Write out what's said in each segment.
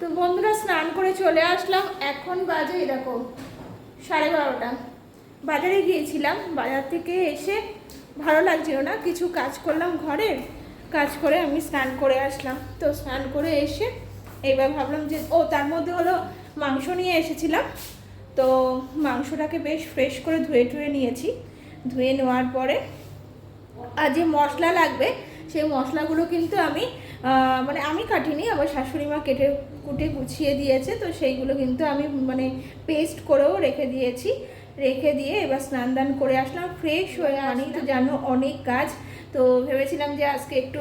তো বন্ধুরা স্নান করে চলে আসলাম। এখন বাজে দেখো 12:30। বাজারে গিয়েছিলাম, বাজার থেকে এসে ভালো লাগছিল না, কিছু কাজ করলাম ঘরের, কাজ করে আমি স্নান করে আসলাম। তো স্নান করে এসে এইবার ভাবলাম যে তার মধ্যে হলো মাংস নিয়ে এসেছিলাম। তো মাংসটাকে বেশ ফ্রেশ করে ধুয়ে নিয়েছি। ধুয়ে নেওয়ার পরে আর যে মশলা লাগবে সেই মশলাগুলো কিন্তু আমি কাটিনি, আমার শাশুড়ি মা কুটে গুছিয়ে দিয়েছে। তো সেইগুলো কিন্তু আমি পেস্ট করেও রেখে দিয়েছি। রেখে দিয়ে এবার স্নান দান করে আসলাম, ফ্রেশ হয়ে আনি। তো জানো অনেক কাজ, তো ভেবেছিলাম যে আজকে একটু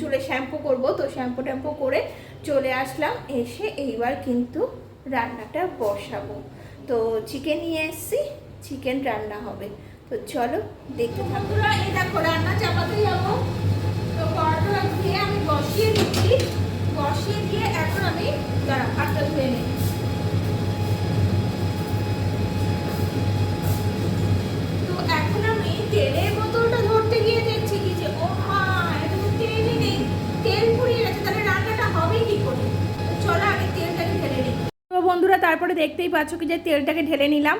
চুলে শ্যাম্পু করব। তো শ্যাম্পু ট্যাম্পু করে চলে আসলাম। এসে এইবার কিন্তু রান্নাটা বসাবো। তো চিকেন নিয়ে এসেছি, চিকেন রান্না হবে। তো চলো দেখতে থাকো। এই দেখো রান্না চাপাতে যাবো। তো কড়াটা দিয়ে আমি বসিয়ে দিচ্ছি, বসিয়ে দিয়ে এখন আমি হাতটা ধুয়ে নিই। তো এখন আমি তেলের বোতলটা ধরতে গিয়ে দেখছি কি যে এটা তো তেলই নেই, তেল পুড়িয়ে গেছে, তাহলে রান্নাটা হবে কি করে? তো চলো আগে তেলটাকে ঢেলে নিই। তো বন্ধুরা তারপরে দেখতেই পাচ্ছ কি যে তেলটাকে ঢেলে নিলাম।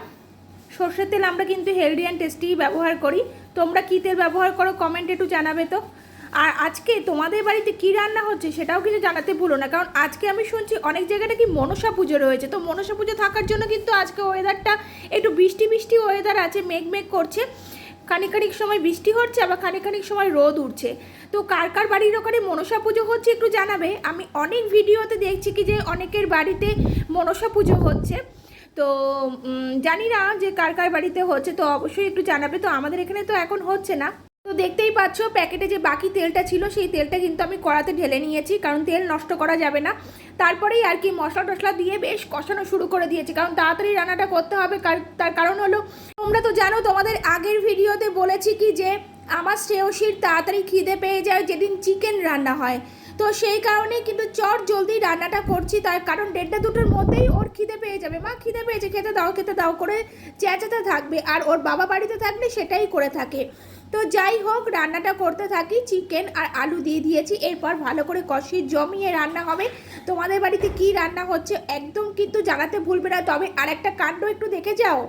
সর্ষের তেল আমরা কিন্তু হেলদি অ্যান্ড টেস্টি ব্যবহার করি। তোমরা কী তেল ব্যবহার করো কমেন্টে একটু জানাবে তো। আর আজকে তোমাদের বাড়িতে কি রান্না হচ্ছে সেটাও কিন্তু জানাতে ভুলো না, কারণ আজকে আমি শুনছি অনেক জায়গাটা কি মনসা পুজো রয়েছে। তো মনসা পুজো থাকার জন্য কিন্তু আজকে ওয়েদারটা একটু বৃষ্টি বৃষ্টি ওয়েদার আছে, মেঘ করছে। খানিক সময় বৃষ্টি হচ্ছে, আবার খানিক সময় রোদ উঠছে। তো কার কার বাড়ির ওখানে মনসা পুজো হচ্ছে একটু জানাবে। আমি অনেক ভিডিওতে দেখছি কি যে অনেকের বাড়িতে মনসা পুজো হচ্ছে। তো জানি না যে কার কার বাড়িতে হচ্ছে, তো অবশ্যই একটু জানাবে। তো আমাদের এখানে তো এখন হচ্ছে না। তো দেখতেই পাচ্ছ প্যাকেটে যে বাকি তেলটা ছিল সেই তেলটা কিন্তু আমি কড়াতে ঢেলে নিয়েছি, কারণ তেল নষ্ট করা যাবে না। তারপরেই আর কি মশলা টশলা দিয়ে বেশ কষানো শুরু করে দিয়েছি, কারণ তাড়াতাড়ি রান্নাটা করতে হবে। তার কারণ হলো তোমরা তো জানো, তোমাদের আগের ভিডিওতে বলেছি কি যে আমার শ্রেয়সীর তাড়াতাড়ি খিদে পেয়ে যায় যেদিন চিকেন রান্না হয়। তো সেই কারণে কিন্তু জলদি রান্নাটা করছি, তার কারণ 1:30-2টোর মধ্যেই ওর খিদে পেয়ে যাবে। মা খিদে পেয়েছে, খেতে দাও করে চেঁচাতে থাকবে। আর ওর বাবা বাড়িতে থাকলে সেটাই করে থাকে। তো যাই হোক রান্নাটা করতে থাকি। চিকেন আর আলু দিয়ে দিয়েছি, এরপর ভালো করে কষিয়ে জমিয়ে রান্না হবে। তোমাদের বাড়িতে কি রান্না হচ্ছে একদম কিন্তু জানাতে ভুলবে না। তবে আর একটা কাণ্ড একটু দেখে যাও।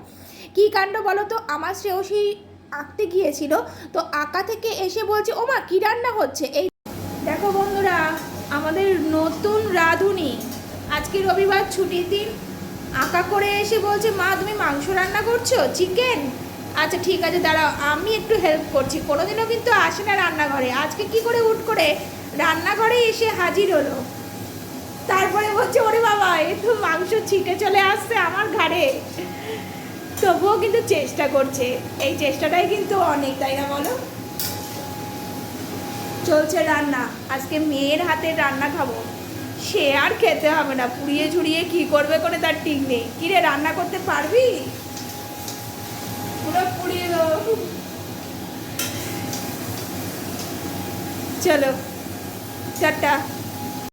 কি কাণ্ড বলো তো? আমার শ্রেয়সী আঁকতে গিয়েছিল, তো আঁকা থেকে এসে বলছে ও মা কী রান্না হচ্ছে। এই দেখো বন্ধুরা, আমাদের নতুন রাঁধুনি, আজকে রবিবার ছুটির দিন, আঁকা করে এসে বলছে মা তুমি মাংস রান্না করছো, চিকেন। আচ্ছা ঠিক আছে দাঁড়াও আমি একটু হেল্প করছি। কোনোদিনও কিন্তু আসে না রান্নাঘরে, আজকে কি করে হুট করে রান্নাঘরে এসে হাজির হলো। তারপরে বলছে ওরে বাবা এ তো মাংস ছিটে চলে আসছে আমার ঘাড়ে। তবুও কিন্তু চেষ্টা করছে, এই চেষ্টাটাই কিন্তু অনেক, তাই না বলো? চলছে রান্না, আজকে মেয়ের হাতের রান্না খাবো। সে আর খেতে হবে না, পুড়িয়ে ঝুড়িয়ে কি করবে করে তার ঠিক নেই। কিরে রান্না করতে পারবি? পুরো পুড়িয়ে দেবো। চলো টাটা।